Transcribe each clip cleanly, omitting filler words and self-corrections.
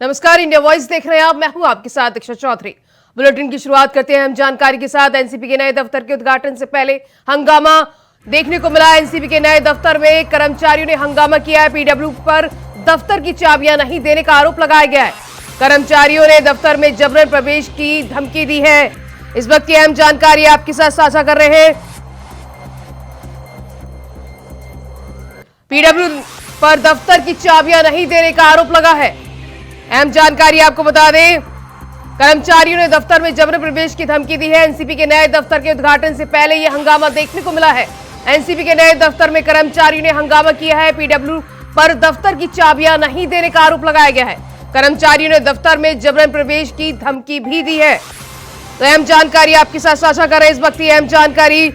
नमस्कार, India voice देख रहे हैं आप। मैं हूं आपके साथ दीक्षा चौधरी। बुलेटिन की शुरुआत करते हैं हम जानकारी के साथ। एनसीपी के नए दफ्तर के उद्घाटन से पहले हंगामा देखने को मिला। एनसीपी के नए दफ्तर में कर्मचारियों ने हंगामा किया है। पीडब्ल्यू पर दफ्तर की चाबियां नहीं देने का आरोप लगाया गया है। कर्मचारियों ने दफ्तर में जबरन प्रवेश की धमकी दी है। इस वक्त की अहम जानकारी आपके साथ साझा कर रहे हैं। पीडब्ल्यू पर दफ्तर की चाबियां नहीं देने का आरोप लगा है। अहम जानकारी आपको बता दें, कर्मचारियों ने दफ्तर में जबरन प्रवेश की धमकी दी है। एनसीपी के नए दफ्तर के उद्घाटन से पहले यह हंगामा देखने को मिला है। एनसीपी के नए दफ्तर में कर्मचारियों ने हंगामा किया है। पीडब्ल्यू पर दफ्तर की चाबियां नहीं देने का आरोप लगाया गया है। कर्मचारियों ने दफ्तर में जबरन प्रवेश की धमकी भी दी है। तो अहम जानकारी आपके साथ साझा कर रहे हैं इस वक्त की अहम जानकारी।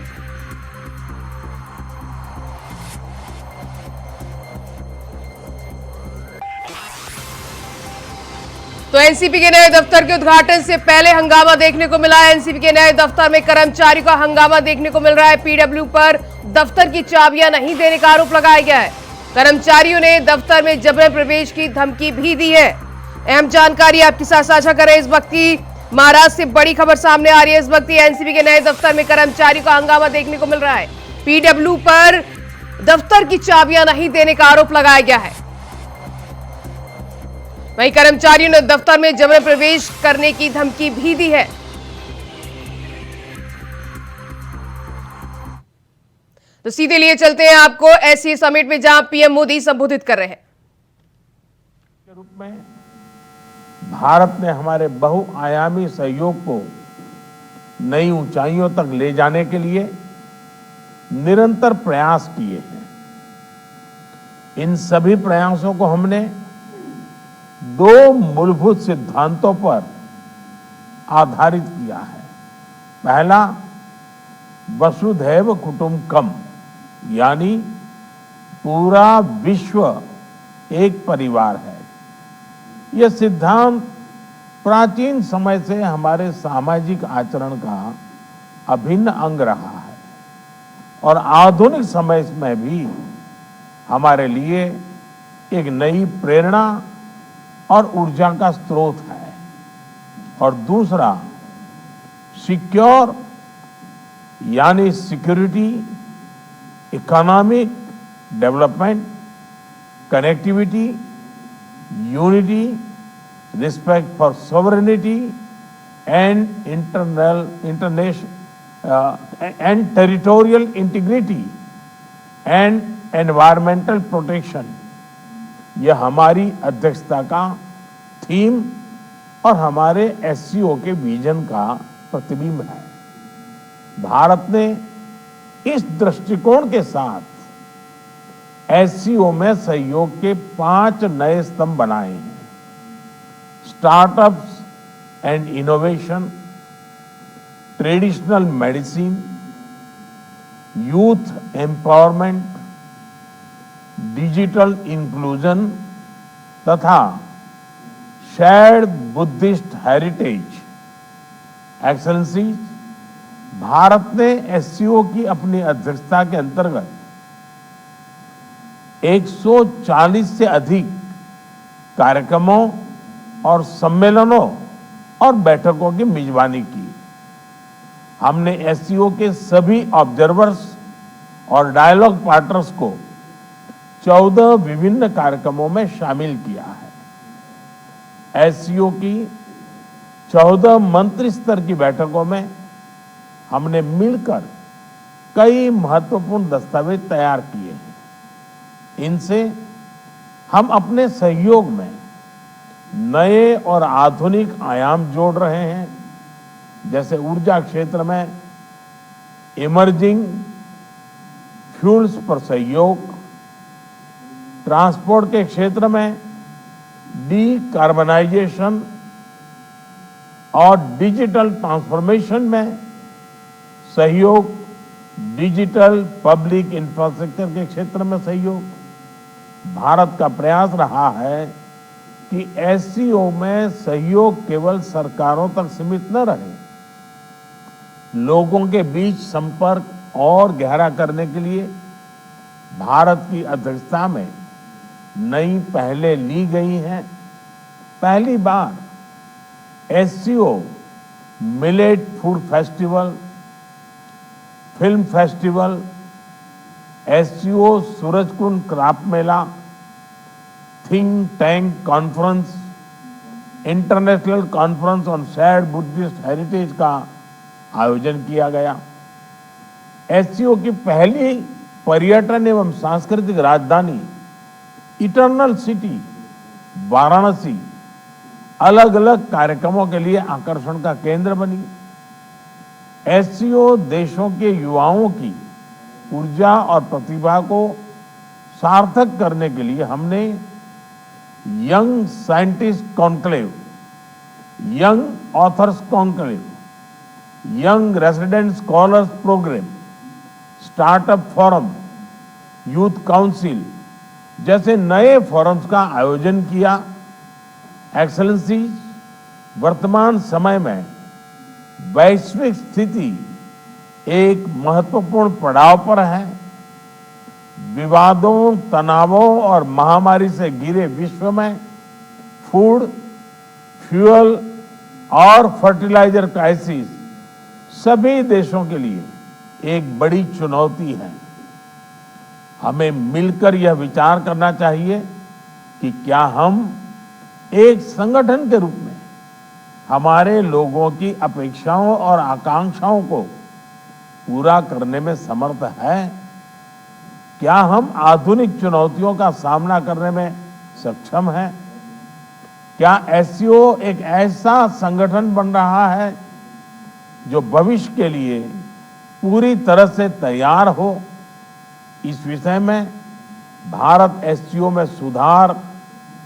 तो एनसीपी के नए दफ्तर के उद्घाटन से पहले हंगामा देखने को मिला है। एनसीपी के नए दफ्तर में कर्मचारियों का हंगामा देखने को मिल रहा है। पीडब्ल्यू पर दफ्तर की चाबियां नहीं देने का आरोप लगाया गया है। कर्मचारियों ने दफ्तर में जबरन प्रवेश की धमकी भी दी है। अहम जानकारी आपके साथ साझा करें इस वक्त की। महाराष्ट्र से बड़ी खबर सामने आ रही है। इस वक्त एनसीपी के नए दफ्तर में कर्मचारियों का हंगामा देखने को मिल रहा है। पीडब्ल्यू पर दफ्तर की चाबियां नहीं देने का आरोप लगाया गया है। वहीं कर्मचारियों ने दफ्तर में जबरन प्रवेश करने की धमकी भी दी है। तो सीधे लिए चलते हैं आपको एससीओ समिट में, जहां पीएम मोदी संबोधित कर रहे हैं। के रूप में भारत ने हमारे बहुआयामी सहयोग को नई ऊंचाइयों तक ले जाने के लिए निरंतर प्रयास किए हैं। इन सभी प्रयासों को हमने दो मूलभूत सिद्धांतों पर आधारित किया है। पहला, वसुधैव कुटुंबकम, यानी पूरा विश्व एक परिवार है। यह सिद्धांत प्राचीन समय से हमारे सामाजिक आचरण का अभिन्न अंग रहा है और आधुनिक समय में भी हमारे लिए एक नई प्रेरणा और ऊर्जा का स्रोत है। और दूसरा, सिक्योर, यानी security, economic development, connectivity, unity, respect for sovereignty and and territorial integrity and environmental protection, यह हमारी अध्यक्षता का थीम और हमारे एससीओ के विजन का प्रतिबिंब है। भारत ने इस दृष्टिकोण के साथ एससीओ में सहयोग के 5 नए स्तंभ बनाए हैं। Startups and innovation, traditional medicine, youth empowerment, digital inclusion तथा shared Buddhist heritage excellencies. Bharat ने एससीओ की अपनी अध्यक्षता के अंतर्गत 140 से अधिक कार्यक्रमों और सम्मेलनों और बैठकों की मेजबानी की। हमने एससीओ के सभी ऑब्जर्वर्स और डायलॉग पार्टनर्स को 14 विभिन्न कार्यक्रमों में शामिल किया है। एससीओ की 14 मंत्री स्तर की बैठकों में हमने मिलकर कई महत्वपूर्ण दस्तावेज तैयार किए हैं। इनसे हम अपने सहयोग में नए और आधुनिक आयाम जोड़ रहे हैं, जैसे ऊर्जा क्षेत्र में इमर्जिंग फ्यूल्स पर सहयोग, ट्रांसपोर्ट के क्षेत्र में डीकार्बनाइजेशन और डिजिटल ट्रांसफॉर्मेशन में सहयोग, डिजिटल पब्लिक इंफ्रास्ट्रक्चर के क्षेत्र में सहयोग। भारत का प्रयास रहा है कि एससीओ में सहयोग केवल सरकारों तक सीमित न रहे। लोगों के बीच संपर्क और गहरा करने के लिए भारत की अध्यक्षता में नई पहलें ली गई हैं। पहली बार SCO millet food festival, film festival, SCO Surajkund craft Mela, think tank conference, international conference on shared Buddhist heritage का आयोजन किया गया। एससीओ की पहली पर्यटन एवं सांस्कृतिक राजधानी इटर्नल सिटी वाराणसी अलग अलग कार्यक्रमों के लिए आकर्षण का केंद्र बनी। एससीओ देशों के युवाओं की ऊर्जा और प्रतिभा को सार्थक करने के लिए हमने young scientist conclave, young authors conclave, young resident scholars program, startup forum, youth council जैसे नए फोरम्स का आयोजन किया। एक्सेलेंसी, वर्तमान समय में वैश्विक स्थिति एक महत्वपूर्ण पड़ाव पर है। विवादों, तनावों और महामारी से घिरे विश्व में फूड, फ्यूल और फर्टिलाइजर क्राइसिस सभी देशों के लिए एक बड़ी चुनौती है। हमें मिलकर यह विचार करना चाहिए कि क्या हम एक संगठन के रूप में हमारे लोगों की अपेक्षाओं और आकांक्षाओं को पूरा करने में समर्थ है। क्या हम आधुनिक चुनौतियों का सामना करने में सक्षम हैं? क्या एससीओ एक ऐसा संगठन बन रहा है जो भविष्य के लिए पूरी तरह से तैयार हो? इस विषय में भारत एससीओ में सुधार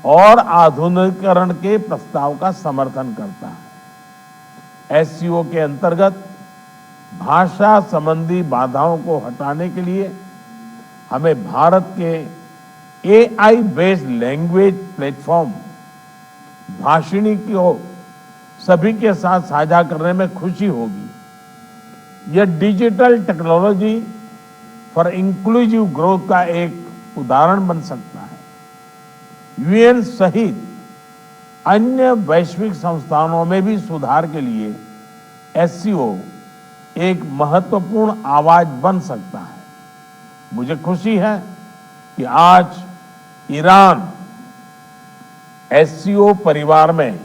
और आधुनिकीकरण के प्रस्ताव का समर्थन करता है। एससीओ के अंतर्गत भाषा संबंधी बाधाओं को हटाने के लिए हमें भारत के AI based language platform Bhashini को सभी के साथ साझा करने में खुशी होगी। यह digital technology for inclusive growth का एक उदाहरण बन सकता है। यूएन सहित अन्य वैश्विक संस्थानों में भी सुधार के लिए एससीओ एक महत्वपूर्ण आवाज बन सकता है। मुझे खुशी है कि आज ईरान एससीओ परिवार में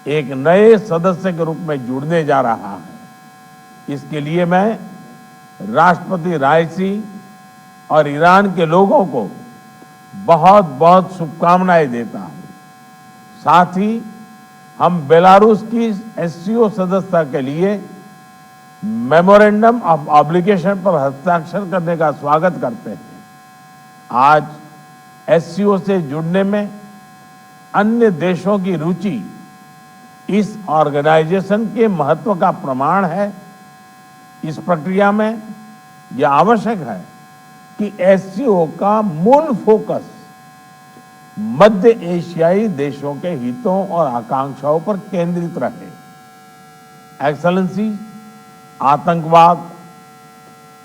एक नए सदस्य के रूप में जुड़ने जा रहा है। इसके लिए मैं राष्ट्रपति राइसी और ईरान के लोगों को बहुत बहुत शुभकामनाएं देता हूं। साथ ही हम बेलारूस की एससीओ सदस्यता के लिए मेमोरेंडम ऑफ ऑब्लिगेशन पर हस्ताक्षर करने का स्वागत करते हैं। आज एससीओ से जुड़ने में अन्य देशों की रुचि इस ऑर्गेनाइजेशन के महत्व का प्रमाण है। इस प्रक्रिया में यह आवश्यक है कि एससीओ का मूल फोकस मध्य एशियाई देशों के हितों और आकांक्षाओं पर केंद्रित रहे। एक्सेलेंसी, आतंकवाद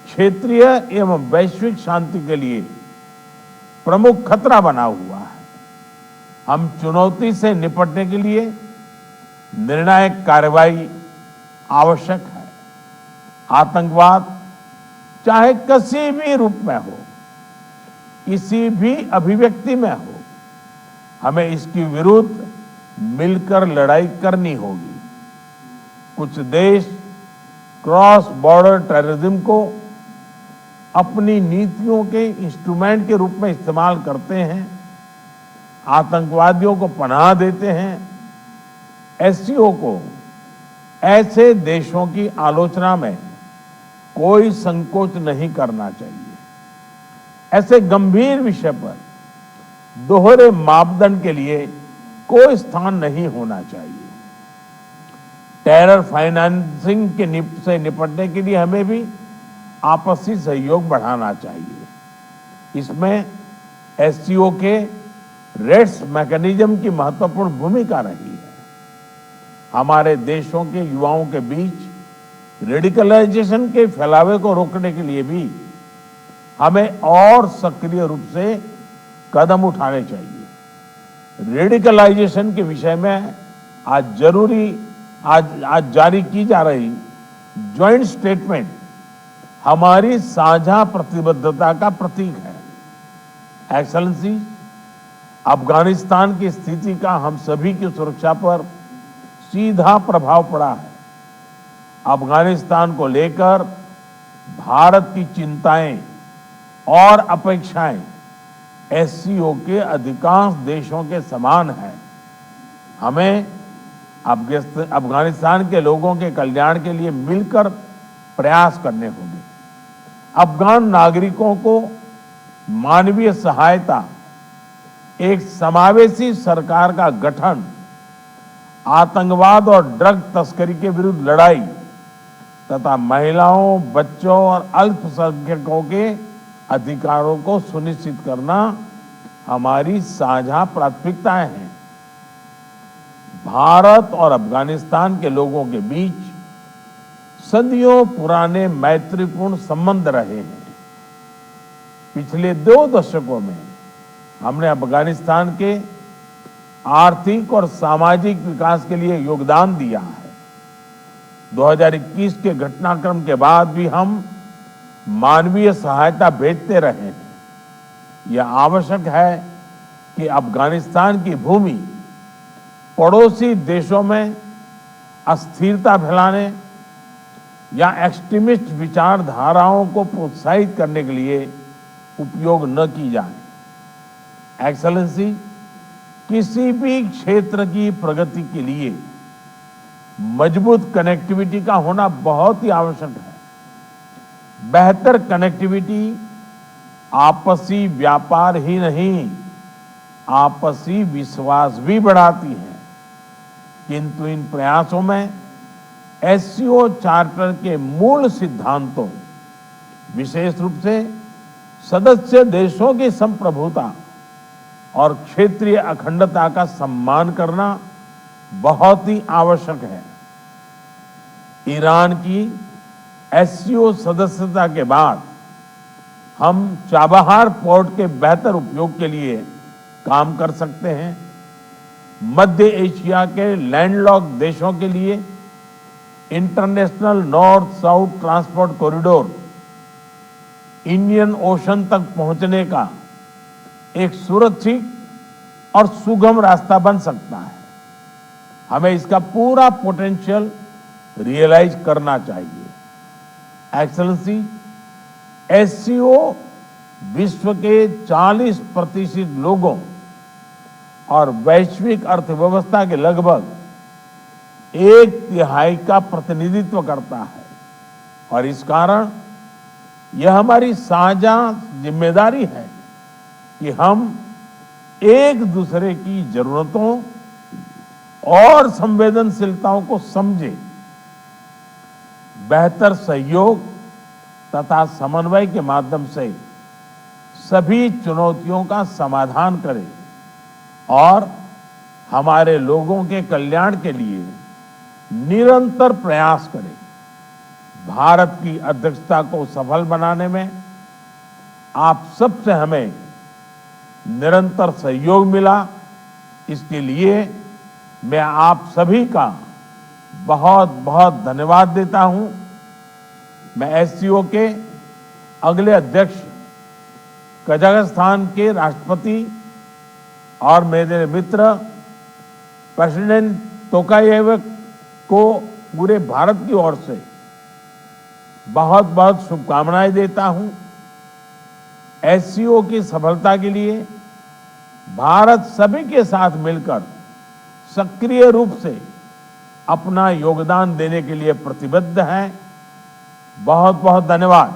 क्षेत्रीय एवं वैश्विक शांति के लिए प्रमुख खतरा बना हुआ है। हम चुनौती से निपटने के लिए निर्णायक कार्रवाई आवश्यक है। आतंकवाद चाहे किसी भी रूप में हो, किसी भी अभिव्यक्ति में हो, हमें इसके विरुद्ध मिलकर लड़ाई करनी होगी। कुछ देश क्रॉस बॉर्डर टेररिज्म को अपनी नीतियों के इंस्ट्रूमेंट के रूप में इस्तेमाल करते हैं, आतंकवादियों को पनाह देते हैं। एससीओ को ऐसे देशों की आलोचना में कोई संकोच नहीं करना चाहिए। ऐसे गंभीर विषय पर दोहरे मापदंड के लिए कोई स्थान नहीं होना चाहिए। टेरर फाइनेंसिंग से निपटने के लिए हमें भी आपसी सहयोग बढ़ाना चाहिए। इसमें एससीओ के रेड्स मैकेनिज्म की महत्वपूर्ण भूमिका रही है। हमारे देशों के युवाओं के बीच रेडिकलाइजेशन के फैलावे को रोकने के लिए भी हमें और सक्रिय रूप से कदम उठाने चाहिए। रेडिकलाइजेशन के विषय में आज जारी की जा रही ज्वाइंट स्टेटमेंट हमारी साझा प्रतिबद्धता का प्रतीक है। एक्सेलेंसी, अफगानिस्तान की स्थिति का हम सभी की सुरक्षा पर सीधा प्रभाव पड़ा है। अफगानिस्तान को लेकर भारत की चिंताएं और अपेक्षाएं एससीओ के अधिकांश देशों के समान है। हमें अफगानिस्तान के लोगों के कल्याण के लिए मिलकर प्रयास करने होंगे। अफगान नागरिकों को मानवीय सहायता, एक समावेशी सरकार का गठन, आतंकवाद और ड्रग तस्करी के विरुद्ध लड़ाई तथा महिलाओं, बच्चों और अल्पसंख्यकों के अधिकारों को सुनिश्चित करना हमारी साझा प्राथमिकताएं हैं। भारत और अफगानिस्तान के लोगों के बीच सदियों पुराने मैत्रीपूर्ण संबंध रहे हैं। पिछले 2 दशकों में हमने अफगानिस्तान के आर्थिक और सामाजिक विकास के लिए योगदान दिया है। 2021 के घटनाक्रम के बाद भी हम मानवीय सहायता भेजते रहे हैं। यह आवश्यक है कि अफगानिस्तान की भूमि पड़ोसी देशों में अस्थिरता फैलाने या एक्सट्रीमिस्ट विचारधाराओं को प्रोत्साहित करने के लिए उपयोग न की जाए। एक्सेलेंसी, किसी भी क्षेत्र की प्रगति के लिए मजबूत कनेक्टिविटी का होना बहुत ही आवश्यक है। बेहतर कनेक्टिविटी आपसी व्यापार ही नहीं, आपसी विश्वास भी बढ़ाती है। किंतु इन प्रयासों में एससीओ चार्टर के मूल सिद्धांतों, विशेष रूप से सदस्य देशों की संप्रभुता और क्षेत्रीय अखंडता का सम्मान करना बहुत ही आवश्यक है। ईरान की एससीओ सदस्यता के बाद हम चाबहार पोर्ट के बेहतर उपयोग के लिए काम कर सकते हैं। मध्य एशिया के लैंडलॉक्ड देशों के लिए international north south transport corridor Indian ocean तक पहुंचने का एक सुरक्षित और सुगम रास्ता बन सकता है। हमें इसका पूरा पोटेंशियल रियलाइज करना चाहिए। एक्सेलेंसी, एससीओ विश्व के 40% लोगों और वैश्विक अर्थव्यवस्था के लगभग 1/3 का प्रतिनिधित्व करता है और इस कारण यह हमारी साझा जिम्मेदारी है कि हम एक दूसरे की जरूरतों और संवेदनशीलताओं को समझें, बेहतर सहयोग तथा समन्वय के माध्यम से सभी चुनौतियों का समाधान करें और हमारे लोगों के कल्याण के लिए निरंतर प्रयास करें। भारत की अध्यक्षता को सफल बनाने में आप सबसे हमें निरंतर सहयोग मिला, इसके लिए मैं आप सभी का बहुत बहुत धन्यवाद देता हूं। मैं एससीओ के अगले अध्यक्ष कजाकिस्तान के राष्ट्रपति और मेरे मित्र प्रेसिडेंट तोकायेव को पूरे भारत की ओर से बहुत बहुत शुभकामनाएं देता हूं। एससीओ की सफलता के लिए भारत सभी के साथ मिलकर सक्रिय रूप से अपना योगदान देने के लिए प्रतिबद्ध है। बहुत बहुत धन्यवाद।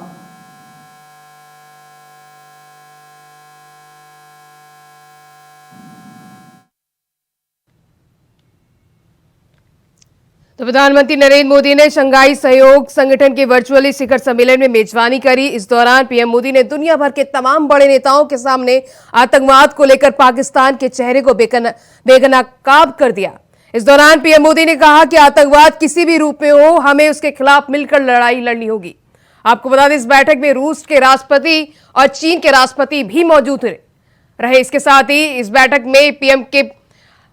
तो प्रधानमंत्री नरेंद्र मोदी ने शंघाई सहयोग संगठन के वर्चुअली शिखर सम्मेलन में मेजबानी करी। इस दौरान पीएम मोदी ने दुनिया भर के तमाम बड़े नेताओं के सामने आतंकवाद को लेकर पाकिस्तान के चेहरे को बेनकाब कर दिया। इस दौरान पीएम मोदी ने कहा कि आतंकवाद किसी भी रूप में हो, हमें उसके खिलाफ मिलकर लड़ाई लड़नी होगी। आपको बता दें, इस बैठक में रूस के राष्ट्रपति और चीन के राष्ट्रपति भी मौजूद थे। रहे। इसके साथ ही इस बैठक में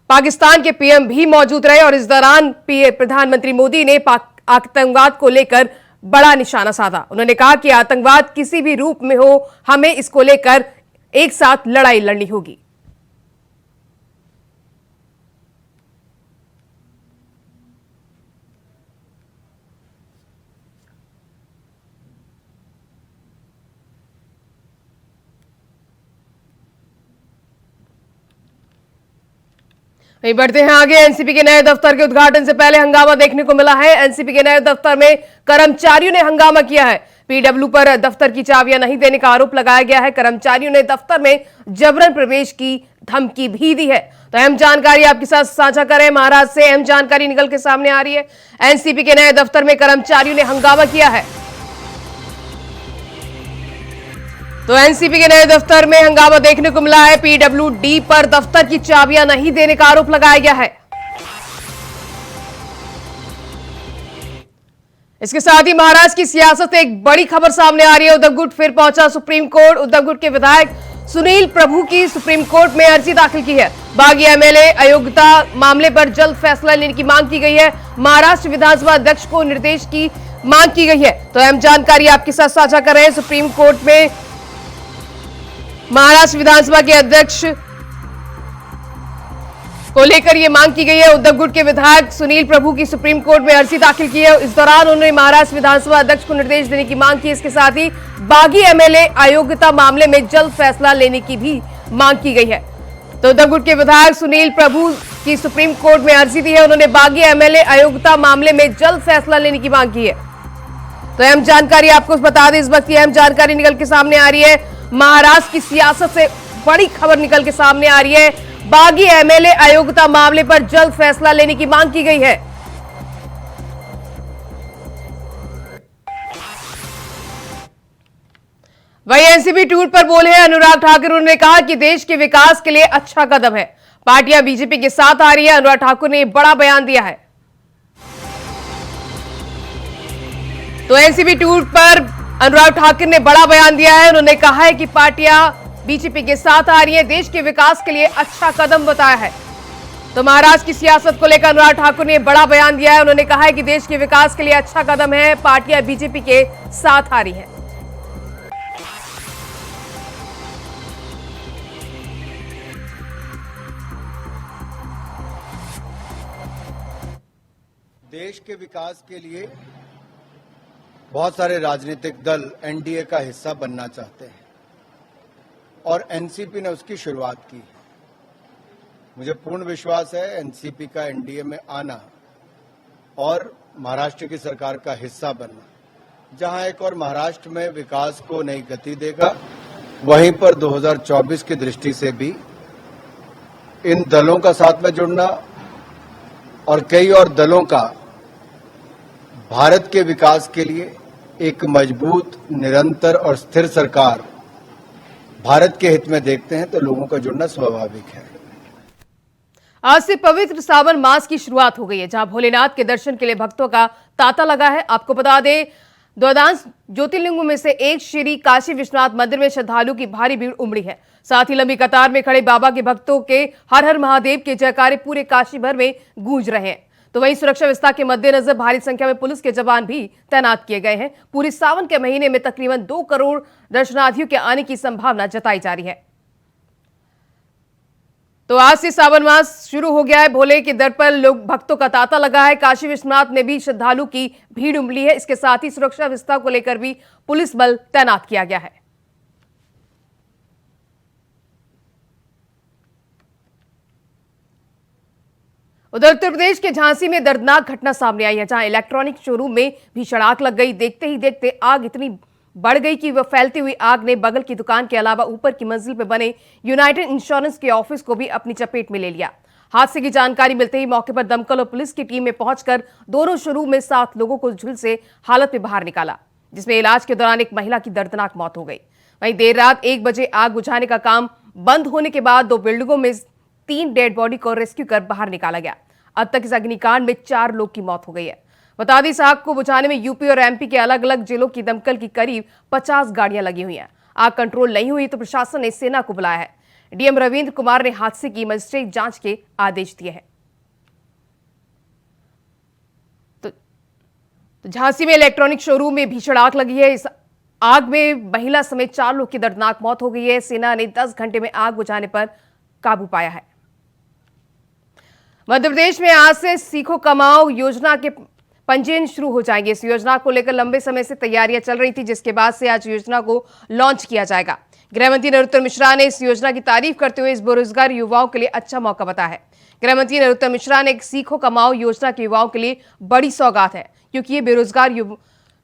पाकिस्तान के पीएम भी मौजूद रहे और इस दौरान प्रधानमंत्री मोदी ने आतंकवाद को लेकर बड़ा निशाना साधा। उन्होंने कहा कि आतंकवाद किसी भी रूप में हो, हमें इसको लेकर एक साथ लड़ाई लड़नी होगी। वहीं बढ़ते हैं आगे। एनसीपी के नए दफ्तर के उद्घाटन से पहले हंगामा देखने को मिला है। एनसीपी के नए दफ्तर में कर्मचारियों ने हंगामा किया है। पीडब्ल्यू पर दफ्तर की चाबियां नहीं देने का आरोप लगाया गया है। कर्मचारियों ने दफ्तर में जबरन प्रवेश की धमकी भी दी है। तो अहम जानकारी आपके साथ साझा करें। महाराष्ट्र से अहम जानकारी निकल के सामने आ रही है। एनसीपी के नए दफ्तर में कर्मचारियों ने हंगामा किया है। तो एनसीपी के नए दफ्तर में हंगामा देखने को मिला है। पीडब्ल्यूडी पर दफ्तर की चाबियां नहीं देने का आरोप लगाया गया है। इसके साथ ही महाराष्ट्र की सियासत से एक बड़ी खबर सामने आ रही है। उद्धव गुट फिर पहुंचा सुप्रीम कोर्ट। उद्धव गुट के विधायक सुनील प्रभु की सुप्रीम कोर्ट में अर्जी दाखिल की है। बागी एमएलए अयोग्यता मामले पर जल्द फैसला लेने की मांग की गई है। महाराष्ट्र विधानसभा अध्यक्ष को निर्देश की मांग की गई है। तो अहम जानकारी आपके साथ साझा कर रहे हैं। सुप्रीम कोर्ट में महाराष्ट्र विधानसभा के अध्यक्ष को लेकर यह मांग की गई है। उद्धव गुट के विधायक सुनील प्रभु की सुप्रीम कोर्ट में अर्जी दाखिल की है। इस दौरान उन्होंने महाराष्ट्र विधानसभा अध्यक्ष को निर्देश देने की मांग की। इसके साथ ही बागी एमएलए अयोग्यता मामले में जल्द फैसला लेने की भी मांग की गई है। तो उद्धव गुट के विधायक सुनील प्रभु की सुप्रीम कोर्ट में अर्जी दी है। उन्होंने बागी एमएलए अयोग्यता मामले में जल्द फैसला लेने की मांग की है। तो अहम जानकारी आपको बता दें, इस वक्त अहम जानकारी निकल के सामने आ रही है। महाराष्ट्र की सियासत से बड़ी खबर निकल के सामने आ रही है। बागी एमएलए अयोग्यता मामले पर जल्द फैसला लेने की मांग की गई है। वहीं एनसीपी टूर पर बोले हैं अनुराग ठाकुर। उन्होंने कहा कि देश के विकास के लिए अच्छा कदम है। पार्टियां बीजेपी के साथ आ रही है। अनुराग ठाकुर ने बड़ा बयान दिया है। तो एनसीपी टूर पर अनुराग ठाकुर ने बड़ा बयान दिया है। उन्होंने कहा है कि पार्टियां बीजेपी के साथ आ रही है, देश के विकास के लिए अच्छा कदम बताया है। तो महाराष्ट्र की सियासत को लेकर अनुराग ठाकुर ने बड़ा बयान दिया है। उन्होंने कहा है कि देश के विकास के लिए अच्छा कदम है, पार्टियां बीजेपी के साथ आ रही है। देश के विकास के लिए बहुत सारे राजनीतिक दल एनडीए का हिस्सा बनना चाहते हैं और एनसीपी ने उसकी शुरुआत की। मुझे पूर्ण विश्वास है एनसीपी का एनडीए में आना और महाराष्ट्र की सरकार का हिस्सा बनना, जहां एक और महाराष्ट्र में विकास को नई गति देगा, वहीं पर 2024 की दृष्टि से भी इन दलों का साथ में जुड़ना और कई और दलों का भारत के विकास के लिए एक मजबूत, निरंतर और स्थिर सरकार भारत के हित में देखते हैं, तो लोगों का जुड़ना स्वाभाविक है। आज से पवित्र सावन मास की शुरुआत हो गई है, जहां भोलेनाथ के दर्शन के लिए भक्तों का तांता लगा है। आपको बता दें, द्वादश ज्योतिर्लिंगों में से एक श्री काशी विश्वनाथ मंदिर में श्रद्धालुओं की भारी भीड़ उमड़ी है। साथ ही लंबी कतार में खड़े बाबा के भक्तों के हर हर महादेव के जयकारे पूरे काशी भर में गूंज रहे हैं। तो वहीं सुरक्षा व्यवस्था के मद्देनजर भारी संख्या में पुलिस के जवान भी तैनात किए गए हैं। पूरे सावन के महीने में तकरीबन 2 करोड़ दर्शनार्थियों के आने की संभावना जताई जा रही है। तो आज से सावन मास शुरू हो गया है। भोले के दर पर लोग भक्तों का तांता लगा है। काशी विश्वनाथ में भी श्रद्धालु की भीड़ उमड़ी है। इसके साथ ही सुरक्षा व्यवस्था को लेकर भी पुलिस बल तैनात किया गया है। उधर उत्तर प्रदेश के झांसी में दर्दनाक घटना सामने आई है, जहां इलेक्ट्रॉनिक शोरूम में भीषण आग लग गई। देखते ही देखते आग इतनी बढ़ गई कि वह फैलती हुई आग ने बगल की दुकान के अलावा ऊपर की मंजिल पर बने यूनाइटेड इंश्योरेंस के ऑफिस को भी अपनी चपेट में ले लिया। हादसे की जानकारी मिलते ही मौके पर दमकल और पुलिस की टीम में पहुंचकर दोनों शोरूम में 7 लोगों को झुलसे हालत में बाहर निकाला, जिसमें इलाज के दौरान एक महिला की दर्दनाक मौत हो गई। वहीं देर रात 1 बजे आग बुझाने का काम बंद होने के बाद 2 बिल्डिंगों में 3 डेड बॉडी को रेस्क्यू कर बाहर निकाला गया। अब तक इस अग्निकांड में 4 लोग की मौत हो गई है। बता दें, इस आग को बुझाने में यूपी और एमपी के अलग अलग जिलों की दमकल की करीब 50 गाड़ियां लगी हुई हैं। आग कंट्रोल नहीं हुई तो प्रशासन ने सेना को बुलाया है। डीएम रविंद्र कुमार ने हादसे की मजिस्ट्रेट जांच के आदेश दिए हैं। तो झांसी में इलेक्ट्रॉनिक शोरूम में भीषण आग लगी है। इस आग में महिला समेत 4 लोग की दर्दनाक मौत हो गई है। सेना ने 10 घंटे में आग बुझाने पर काबू पाया है। मध्य प्रदेश में आज से सीखो कमाओ योजना के पंजीयन शुरू हो जाएंगे। इस योजना को लेकर लंबे समय से तैयारियां चल रही थी, जिसके बाद से आज योजना को लॉन्च किया जाएगा। गृह मंत्री नरोत्तम मिश्रा ने इस योजना की तारीफ करते हुए इस बेरोजगार युवाओं के लिए अच्छा मौका बताया है। गृह मंत्री नरोत्तम मिश्रा ने सीखो कमाओ योजना के युवाओं के लिए बड़ी सौगात है, क्योंकि ये बेरोजगार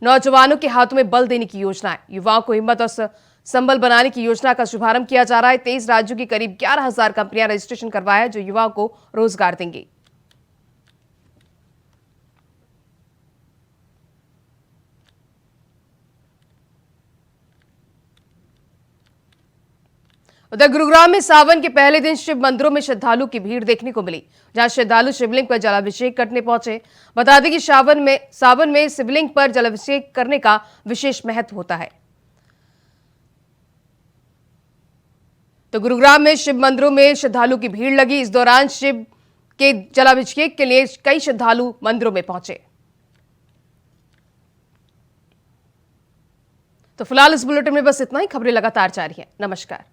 नौजवानों के हाथों में बल देने की योजना है। युवाओं को हिम्मत और संबल बनाने की योजना का शुभारंभ किया जा रहा है। 23 राज्यों की करीब 11,000 कंपनियां रजिस्ट्रेशन करवाया है, जो युवाओं को रोजगार देंगी। उधर गुरुग्राम में सावन के पहले दिन शिव मंदिरों में श्रद्धालु की भीड़ देखने को मिली, जहां श्रद्धालु शिवलिंग पर जलाभिषेक करने पहुंचे। बता दें कि सावन में शिवलिंग पर जलाभिषेक करने का विशेष महत्व होता है। तो गुरुग्राम में शिव मंदिरों में श्रद्धालु की भीड़ लगी। इस दौरान शिव के जलाभिषेक के लिए कई श्रद्धालु मंदिरों में पहुंचे। तो फिलहाल इस बुलेटिन में बस इतना ही। खबरें लगातार जारी हैं। नमस्कार।